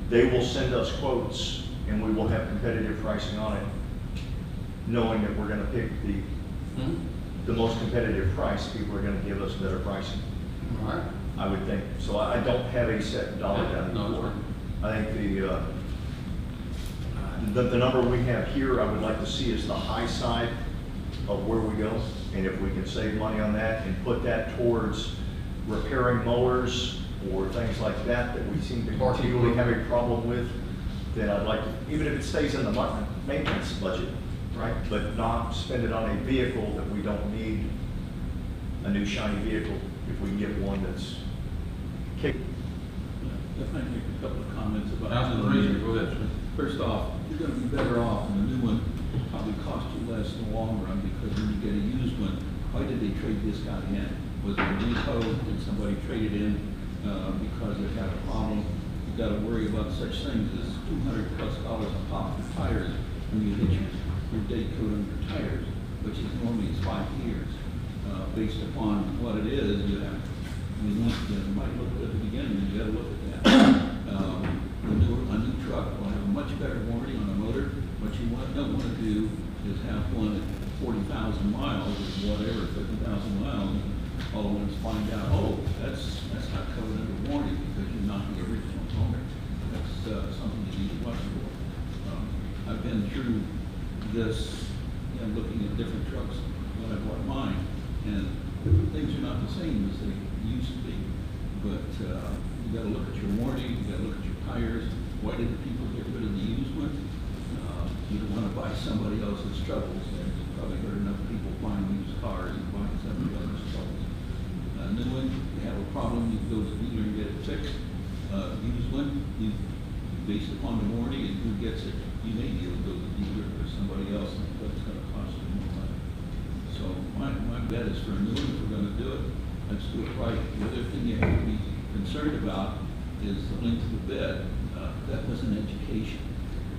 they will send us quotes and we will have competitive pricing on it, knowing that we're gonna pick the most competitive price. People are gonna give us better pricing. All right. I would think. So I don't have a set dollar value No, for it. that's I think the number we have here, I would like to see is the high side of where we go. And if we can save money on that and put that towards repairing mowers or things like that we seem to continually have a problem with, then I'd like to, even if it stays in the maintenance budget, right? But not spend it on a vehicle that we don't need, a new shiny vehicle, if we can get one that's capable. If I make a couple of comments about. Councilman Reason, go ahead, sir. First off, you're gonna be better off, and the new one probably cost you less in the long run, because when you get a used one, why did they trade this guy in? Was it a repo? Did somebody trade it in because it had a problem? You gotta worry about such things as $200+ a pop for tires when you hit your day coat on your tires, which is normally 5 years. Based upon what it is, you have, you might look at the beginning, you gotta look at that. A new truck will have a much better warranty on a motor. What you don't want to do is have one at 40,000 miles or whatever, 50,000 miles, and all at once find out, oh, that's not covered under warranty because you're not the original owner. That's something you need to watch for. I've been through this, looking at different trucks when I bought mine, and things are not the same as they used to be. But you got to look at your warranty, you got to look at your tires. Why did the people get rid of the used one? You don't want to buy somebody else's troubles. And you've probably heard enough people buying used cars and buying somebody else's troubles. New one, you have a problem, you go to the dealer and get it fixed. Used one, based upon the warranty and who gets it, you may be able to go to the dealer or somebody else, but it's going to cost you more money. So my bet is for a new one, if we're going to do it, let's do it right. The other thing you have to be concerned about is the length of the bed. That was an education.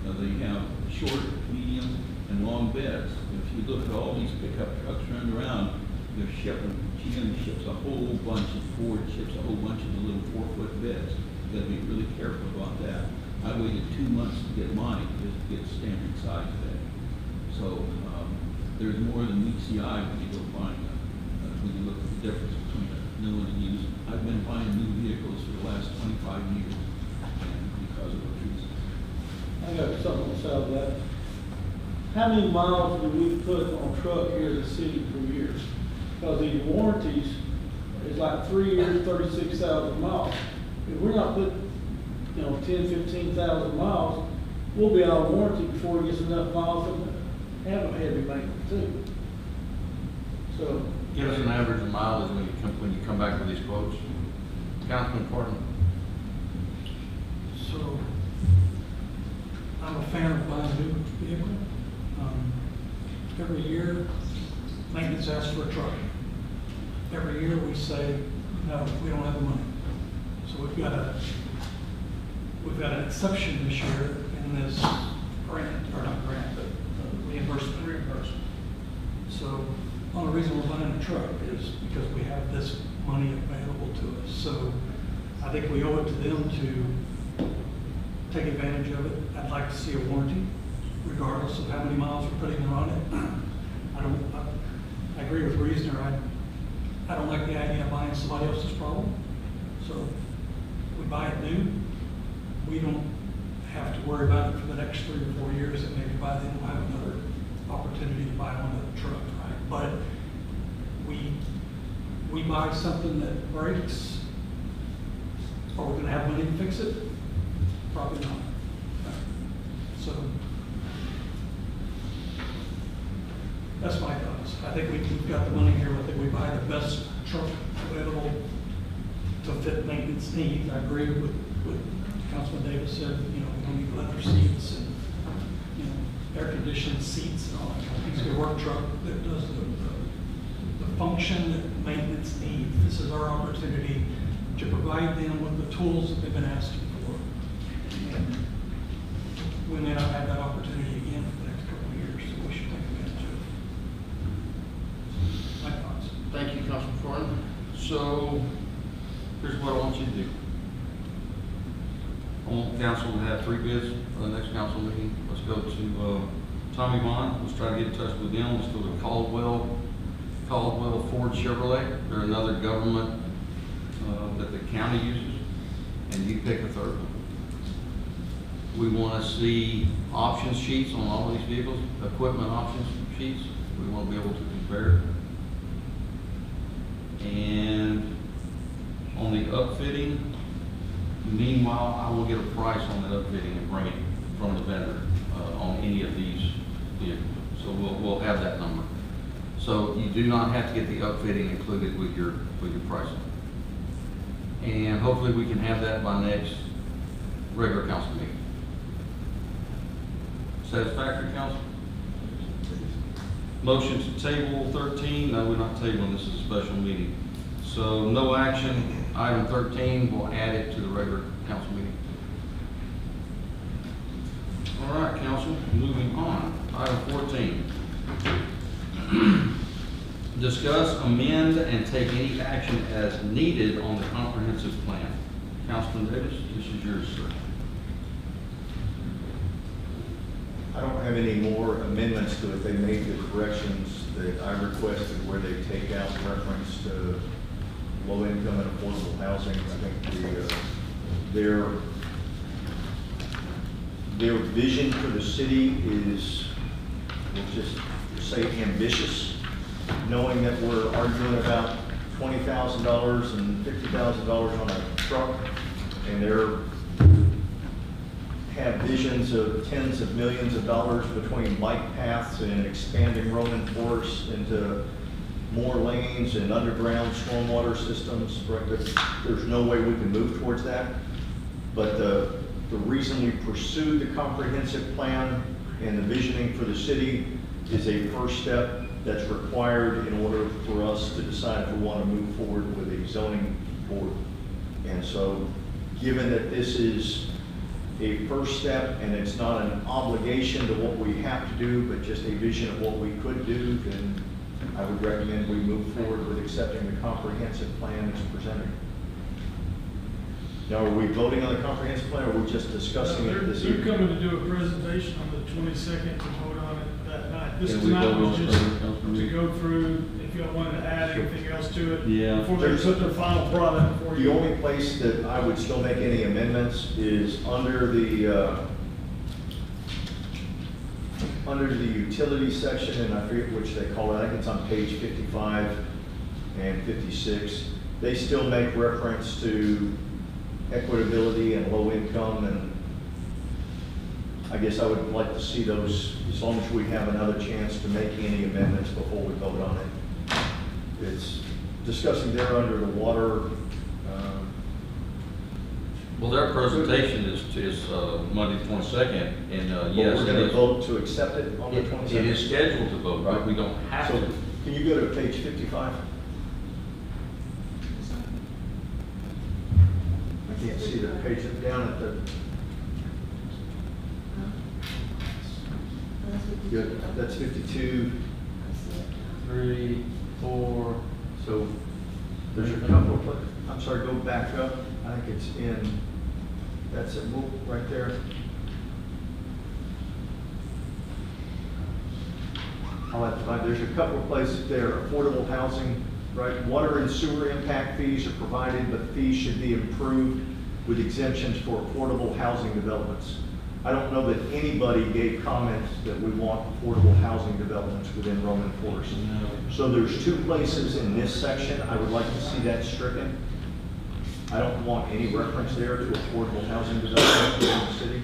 They have short, medium, and long beds. If you look at all these pickup trucks running around, they're shipping, GM ships a whole bunch, and Ford ships a whole bunch of the little 4-foot beds. You gotta be really careful about that. I waited 2 months to get mine, just to get a standard size bed. So, there's more than meets the eye when you go buying when you look at the difference between a new and a used. I've been buying new vehicles for the last 25 years, and because of those reasons. I got something to say about that. How many miles do we put on truck here in the city per year? Because these warranties is like 3 years, 36,000 miles. If we're not putting, 10, 15,000 miles, we'll be out of warranty before it gets enough miles to have a heavy maintenance too. So. Give us an average of mileage when you come back with these quotes. Councilman Portman. So, I'm a fan of buying a new vehicle. Every year, maintenance asks for a truck. Every year we say, no, we don't have the money. So we've got an exception this year in this grant, or not grant, but truck is because we have this money available to us. So I think we owe it to them to take advantage of it. I'd like to see a warranty, regardless of how many miles we're putting on it. I agree with Reasoner. I don't like the idea of buying somebody else's problem. So we buy it new. We don't have to worry about it for the next 3 or 4 years, and maybe by then we'll have another opportunity to buy one of the truck, right? But we buy something that breaks, are we gonna have money to fix it? Probably not. So that's my thoughts. I think we've got the money here. I think we buy the best truck available to fit maintenance needs. I agree with Councilman Davis said, you know, we don't need leather seats and, you know, air-conditioned seats and all that. I think it's a work truck that does the function that maintenance needs. This is our opportunity to provide them with the tools that they've been asking for. And we may not have that opportunity again for the next couple of years, so we should take advantage of it. My thoughts. Thank you, Councilman Thornton. So, here's what I want you to do. I want council to have 3 bids for the next council meeting. Let's go to Tommy Vaughn. Let's try to get in touch with them. Let's go to Caldwell Ford Chevrolet. They're another government that the county uses, and you pick a third one. We want to see option sheets on all these vehicles, equipment options sheets. We want to be able to compare. And on the upfitting, meanwhile, I will get a price on that upfitting and bring it from the vendor on any of these vehicles. So we'll have that number. So you do not have to get the upfitting included with your pricing. And hopefully we can have that by next regular council meeting. Satisfactory, council? Motion to table 13. No, we're not tabling. This is a special meeting. So no action. Item 13, we'll add it to the regular council meeting. All right, council, moving on. Item 14. Discuss, amend, and take any action as needed on the comprehensive plan. Councilman Davis, this is yours, sir. I don't have any more amendments to it. They made the corrections that I requested where they take out reference to low income and affordable housing. I think their vision for the city is, we'll just say, ambitious, knowing that we're arguing about $20,000 and $50,000 on a truck, and they're have visions of tens of millions of dollars between bike paths and expanding Roman forests into more lanes and underground stormwater systems. There's no way we can move towards that. But the reason we pursued the comprehensive plan and the visioning for the city is a first step that's required in order for us to decide if we want to move forward with a zoning board. And so, given that this is a first step and it's not an obligation to what we have to do, but just a vision of what we could do, then I would recommend we move forward with accepting the comprehensive plan as presented. Now, are we voting on the comprehensive plan, or are we just discussing it this They're evening? coming to do a presentation on the 22nd to vote on it that night. This Can we tonight vote was on it just later, Councilman? to go through, if y'all wanted to add anything else to it. Yeah. Before they put their final product for The you. only place that I would still make any amendments is under the utility section, and I forget which they call it. I think it's on page 55 and 56. They still make reference to equitability and low income, and I guess I would like to see those, as long as we have another chance to make any amendments before we vote on it. It's discussing there under the water. Well, their presentation is Monday 22nd, and yes, We're it going to is. vote to accept it on the 22nd. It is scheduled to vote, but we don't have So, to. can you go to page 55? I can't see the page down at the, good, that's 52. 3, for, So there's a couple of, I'm sorry, go back up. I think it's in, that's it, move right there. I'll have to find, there's a couple of places there, affordable housing, right? Water and sewer impact fees are provided, but fees should be improved with exemptions for affordable housing developments. I don't know that anybody gave comments that we want affordable housing developments within Roman Forest. So there's two places in this section, I would like to see that stricken. I don't want any reference there to affordable housing development within the city.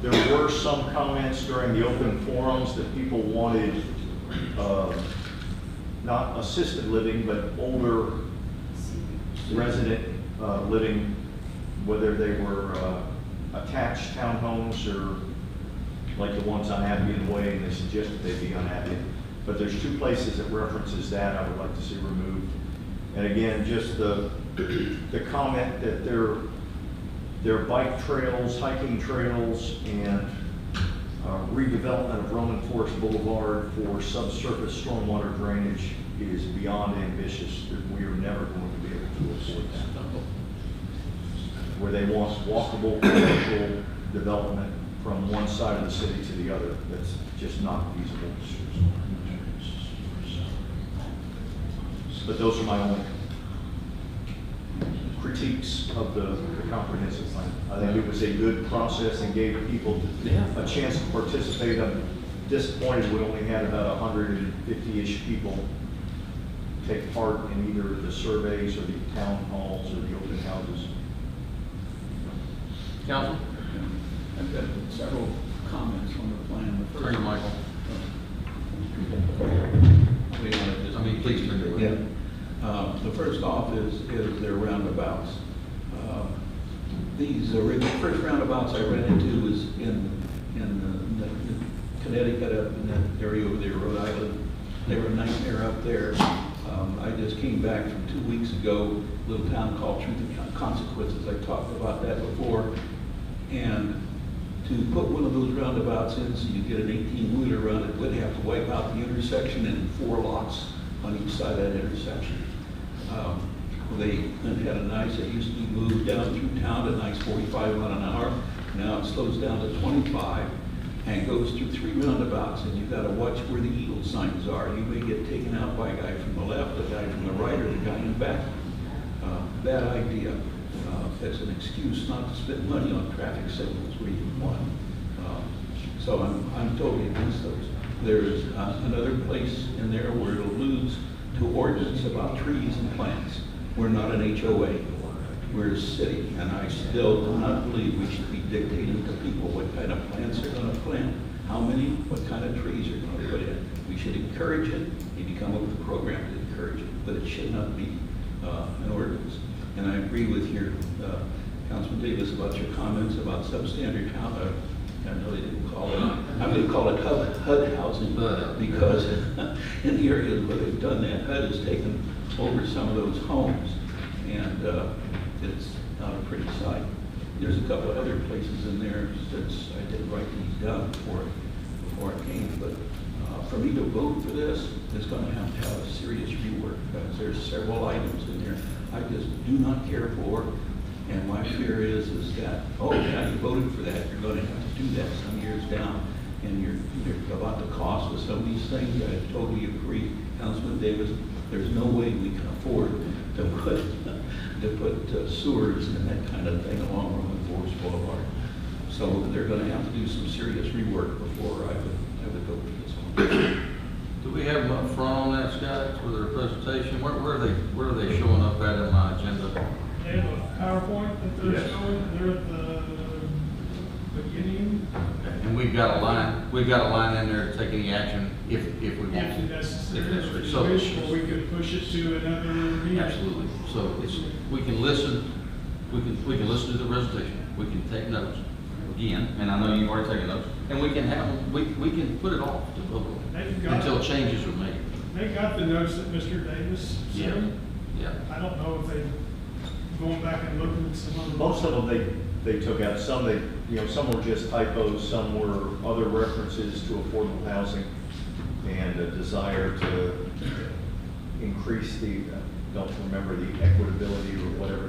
There were some comments during the open forums that people wanted, not assisted living, but older resident living, whether they were attached townhomes or like the ones on Appian Way, and they suggested they be on Appian. But there's two places that references that I would like to see removed. And again, just the comment that there are bike trails, hiking trails, and redevelopment of Roman Forest Boulevard for subsurface stormwater drainage is beyond ambitious. We are never going to be able to afford that. Where they want walkable commercial development from one side of the city to the other, that's just not feasible. But those are my only critiques of the comprehensive plan. I think it was a good process and gave people a chance to participate. I'm disappointed we only had about 150-ish people take part in either the surveys or the town halls or the open houses. Council? I've got several comments on the plan. The first, Turn to Michael. Please turn to it. Yeah. The first off is their roundabouts. The first roundabouts I ran into was in Connecticut, up in that area over there, Rhode Island. They were a nightmare up there. I just came back from 2 weeks ago, a little town called Truth and Consequences. I talked about that before. And to put one of those roundabouts in so you get an 18-wheeler around it, would have to wipe out the intersection and 4 lots on each side of that intersection. They had a nice, it used to be moved down through town to nice 45 miles an hour. Now it slows down to 25 and goes through 3 roundabouts, and you've got to watch where the eagle signs are. You may get taken out by a guy from the left, a guy from the right, or the guy in back. Bad idea. That's an excuse not to spend money on traffic signals where you want. So I'm totally against those. There's another place in there where it alludes to ordinance about trees and plants. We're not an HOA. We're a city, and I still do not believe we should be dictating to people what kind of plants they're going to plant, how many, what kind of trees they're going to put in. We should encourage it, maybe come up with a program to encourage it, but it should not be an ordinance. And I agree with your, Councilman Davis, about your comments about substandard housing. I know they didn't call it, I'm going to call it HUD housing, because in the areas where they've done that, HUD has taken over some of those homes, and it's not a pretty sight. There's a couple of other places in there, since I didn't write these down before I came, but for me to vote for this, it's going to have a serious rework, because there's several items in there I just do not care for. And my fear is that, oh yeah, you voted for that, you're going to have to do that some years down. And you're about the cost of some of these things. I totally agree, Councilman Davis. There's no way we can afford to put sewers and that kind of thing along Roman Forest Boulevard. So they're going to have to do some serious rework before I would go for this one. Do we have them up front on that, Scott, for their presentation? Where are they showing up at in my agenda? They have a PowerPoint that they're showing, they're at the beginning. And we've got a line in there to take any action if we want to. If necessary, If necessary. if So- we wish, or we could push it to another meeting. Absolutely. So we can listen to the presentation. We can take notes again, and I know you've already taken notes. And we can put it off to public until changes are made. They got the notes that Mr. Davis sent. Yeah. I don't know if they, going back and looking at some other. Most of them they took out. Some some were just typos, some were other references to affordable housing and a desire to increase the, don't remember the equitability or whatever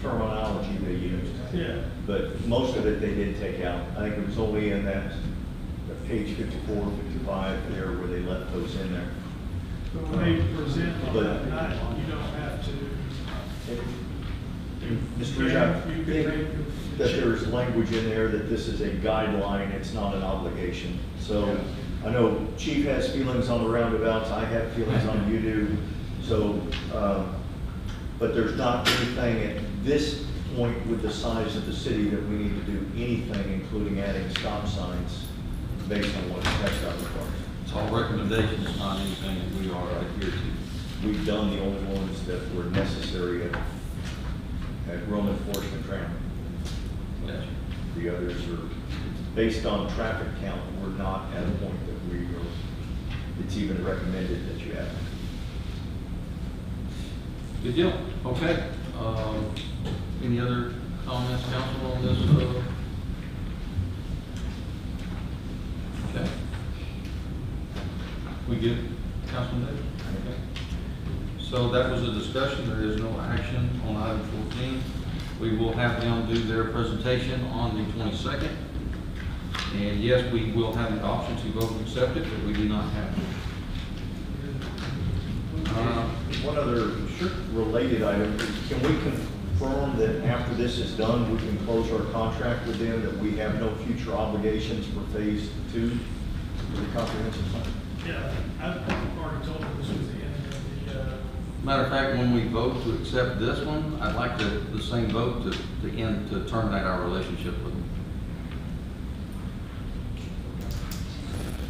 terminology they used. Yeah. But most of it they did take out. I think it was only in that page 54, 55 there where they left those in there. But when they present on But- that night, you don't have to. Mr. Ridge, I You can think make- that there's language in there that this is a guideline, it's not an obligation. So I know Chief has feelings on the roundabouts, I have feelings on you do. So, but there's not anything at this point with the size of the city that we need to do anything, including adding stop signs based on what the text requires. It's all recommendations, not anything that we are adhere to. We've done the only ones that were necessary at road enforcement training. Gotcha. The others are, based on traffic count, we're not at a point that we are, it's even recommended that you have. Good deal. Okay. Any other comments, council, on this? Okay. We good, Councilman Davis? Okay. So that was a discussion. There is no action on item 14. We will have them do their presentation on the 22nd. And yes, we will have the option to vote and accept it, but we do not have to. One other related item, can we confirm that after this is done, we can close our contract with them, that we have no future obligations for phase 2 of the comprehensive plan? Yeah, I've already told them this was the end of the, Matter of fact, when we vote to accept this one, I'd like the same vote to terminate our relationship with them.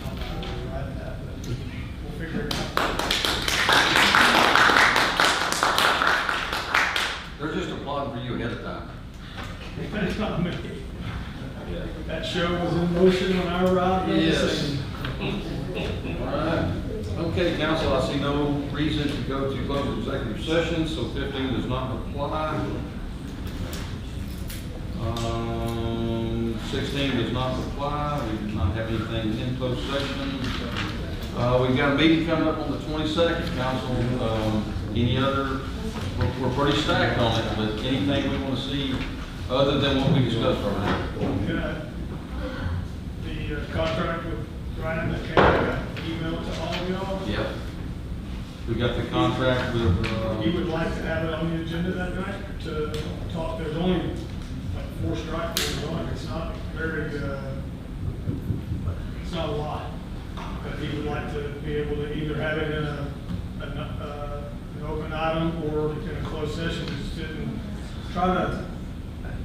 I'm not really writing that, but we'll figure it out. They're just applauding for you ahead of time. It's not me. Yeah. That show was in motion when I arrived. on the Yes. scene. All right. Okay, council, I see no reason to go to close executive session, so 15 does not apply. 16 does not apply. We do not have anything in closed session. We've got a meeting coming up on the 22nd, council. Any other, we're pretty stacked on it, but anything we want to see other than what we discussed already? Yeah. The contract with Ryan that came, I got emailed to all of y'all. Yep. We got the contract with, He would like to have it on the agenda that night to talk, there's only like 4 strike throughs on it, it's not very, it's not a lot. But he would like to be able to either have it in an open item or in a closed session, just didn't try to.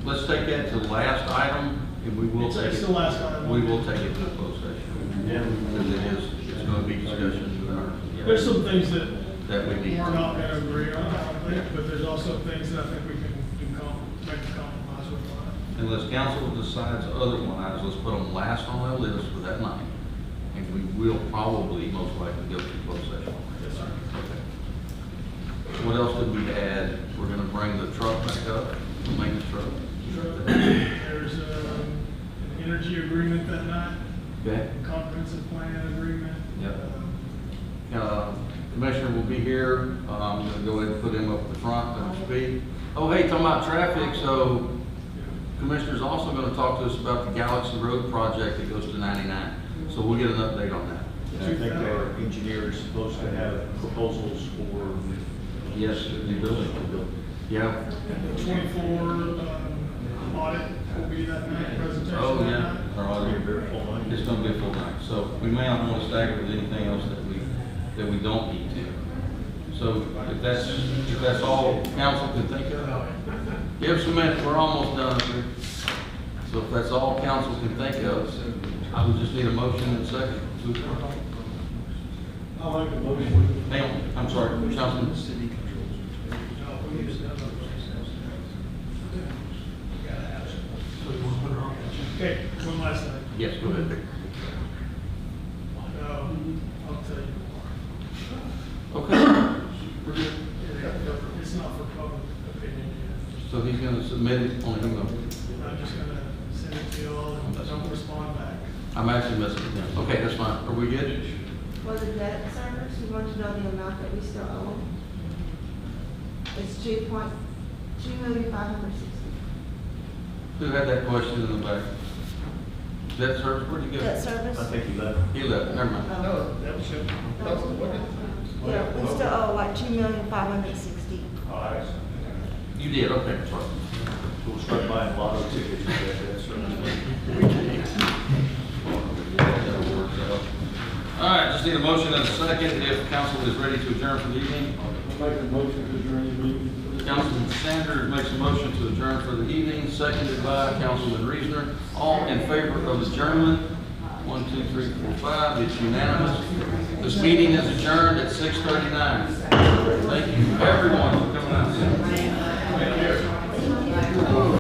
let's take that to the last item, and we will take it. It's the last item. We will take it to the closed session. Yeah. Because it's going to be discussion with our. There's some things that That we need. we're not gonna agree on, I don't think, but there's also things that I think we can do make a compromise with on it. Unless council decides otherwise, let's put them last on our list for that night. And we will probably most likely go to closed session. Yes, sir. Okay. What else did we add? We're gonna bring the truck back up, the maintenance truck. There's an energy agreement that night, Okay? comprehensive plan agreement. Yep. Commissioner will be here. I'm gonna go ahead and put him up at the front, let him speak. Oh, hey, talking about traffic, so Commissioner's also gonna talk to us about the Galaxy Road project that goes to 99. So we'll get an update on that. And I think our engineer is supposed to have proposals for. Yes, the building. Yeah. The 24 audit will be that night, presentation Oh, that yeah. night. Our auditor. It's gonna be a full night. So we may not want to stagger with anything else that we don't need to. So if that's all council can think of, give us a minute, we're almost done up here. So if that's all council can think of, I would just need a motion and a second. I'll make a motion. Hang on, I'm sorry, Councilman. Okay, one last thing. Yes, go ahead. I'll tell you Okay. We're good. It's not for public opinion yet. So he's gonna submit it on email. I'm just gonna send it to y'all and don't respond back. I'm actually messing with him. Okay, that's fine. Are we good? For the debt service, we want to know the amount that we still owe. It's 2,560,000. Who had that question in the back? Debt service, where'd you get Debt it? service? I think you left. He left, never mind. No, that was him. That was the one. Yeah, we still owe like 2,560,000. Oh, I see. You did, okay, sorry. We'll start buying lotto tickets. That's All right, just need a motion and a second if council is ready to adjourn for the evening. I'll make a motion to adjourn the meeting. Councilman Sanders makes a motion to adjourn for the evening, seconded by Councilman Reasoner. All in favor of adjournment? 1, 2, 3, 4, 5. It's unanimous. This meeting is adjourned at 6:39. Thank you, everyone, for coming out.